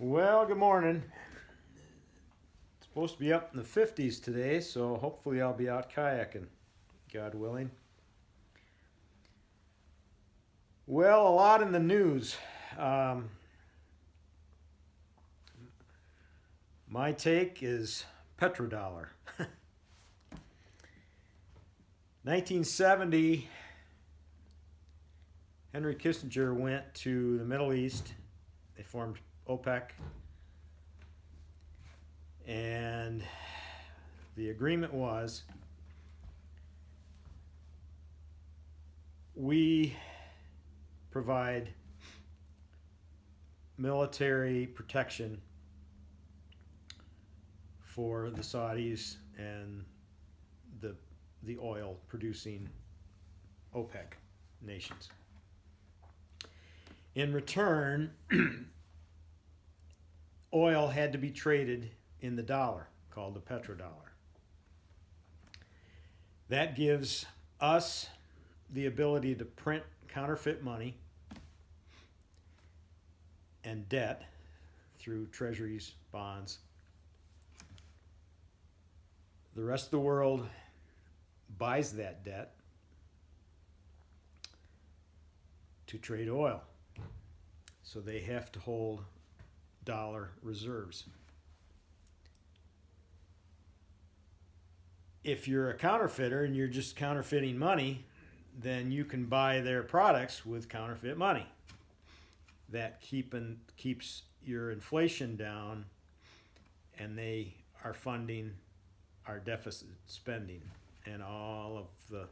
Well, good morning. It's supposed to be up in the 50s today, so hopefully I'll be out kayaking, God willing. Well, a lot in the news. My take is petrodollar. 1970, Henry Kissinger went to the Middle East. They formed OPEC. And the agreement was we provide military protection for the Saudis and the oil producing OPEC nations. In return, oil had to be traded in the dollar, called the petrodollar. That gives us the ability to print counterfeit money and debt through treasuries, bonds. The rest of the world buys that debt to trade oil. So they have to hold dollar reserves. If you're a counterfeiter and you're just counterfeiting money, then you can buy their products with counterfeit money. That keeps your inflation down, and they are funding our deficit spending and all of the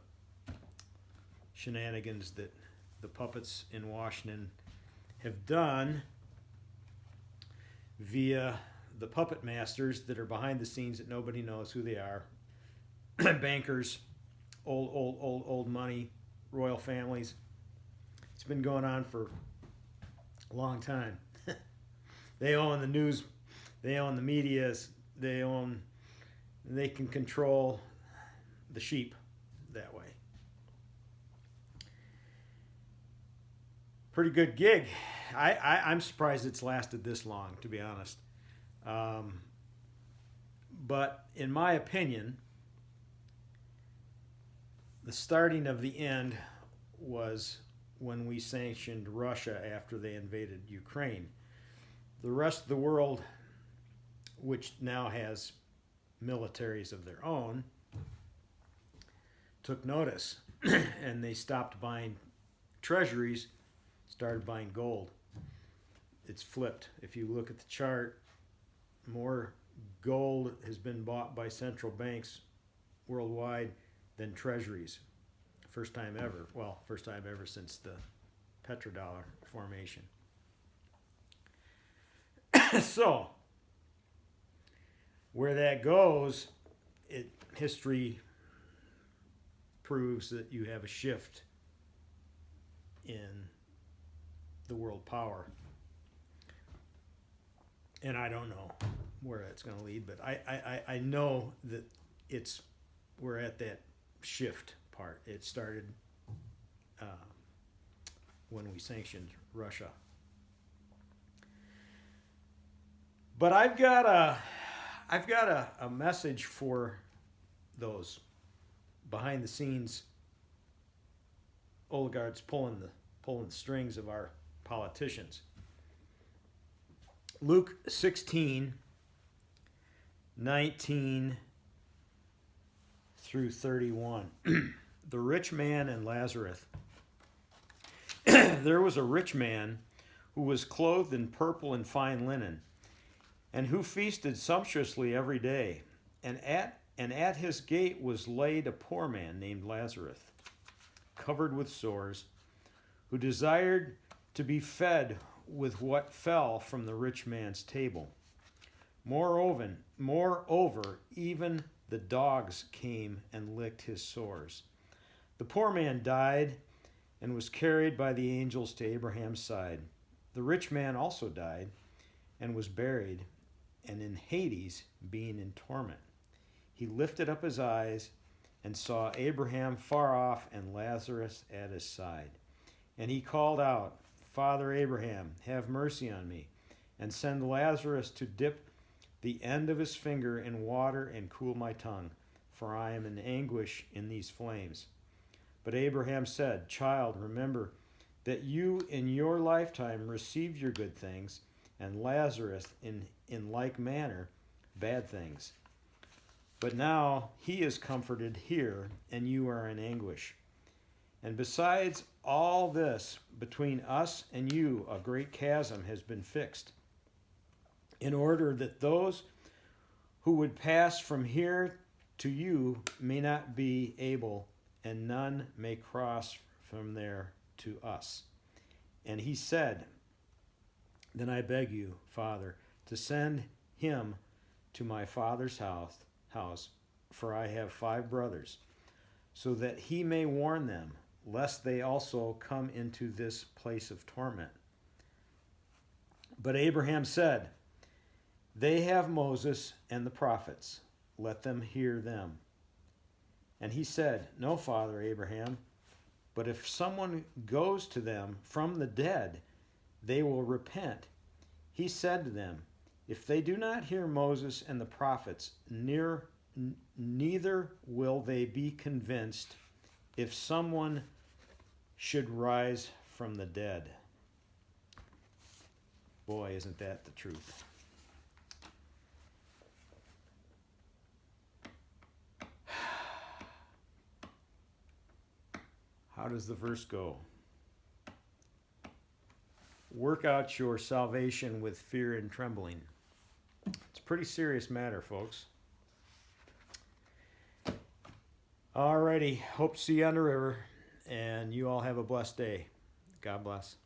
shenanigans that the puppets in Washington have done via the puppet masters that are behind the scenes that nobody knows who they are. Bankers, old money, royal families. It's been going on for a long time. They own the news, they own the medias, they can control the sheep that way. Pretty good gig. I'm surprised it's lasted this long, to be honest. But in my opinion, the starting of the end was when we sanctioned Russia after they invaded Ukraine. The rest of the world, which now has militaries of their own, took notice and they stopped buying treasuries, started buying gold. It's flipped. If you look at the chart, more gold has been bought by central banks worldwide than treasuries. First time ever. Well, first time ever since the petrodollar formation. So, where that goes, history proves that you have a shift in the world power. And I don't know where that's going to lead, but I know that we're at that shift part. It started when we sanctioned Russia. But I've got a message for those behind the scenes oligarchs pulling the strings of our politicians. Luke 16:19 through 31. The rich man and Lazarus. There was a rich man who was clothed in purple and fine linen, and who feasted sumptuously every day. And at his gate was laid a poor man named Lazarus, covered with sores, who desired to be fed with what fell from the rich man's table. Moreover, even the dogs came and licked his sores. The poor man died and was carried by the angels to Abraham's side. The rich man also died and was buried, and in Hades, being in torment. He lifted up his eyes and saw Abraham far off and Lazarus at his side. And he called out, Father Abraham, have mercy on me, and send Lazarus to dip the end of his finger in water and cool my tongue, for I am in anguish in these flames. But Abraham said, Child, remember that you in your lifetime received your good things, and Lazarus in like manner bad things. But now he is comforted here, and you are in anguish. And besides all this, between us and you a great chasm has been fixed, in order that those who would pass from here to you may not be able, and none may cross from there to us. And he said, Then I beg you, Father, to send him to my father's house, for I have 5 brothers, so that he may warn them, lest they also come into this place of torment. But Abraham said, They have Moses and the prophets. Let them hear them. And he said, No, Father Abraham, but if someone goes to them from the dead, they will repent. He said to them, If they do not hear Moses and the prophets, neither will they be convinced if someone should rise from the dead. Boy, isn't that the truth. How does the verse go? Work out your salvation with fear and trembling. It's a pretty serious matter, folks. Alrighty, hope to see you on the river, and you all have a blessed day. God bless.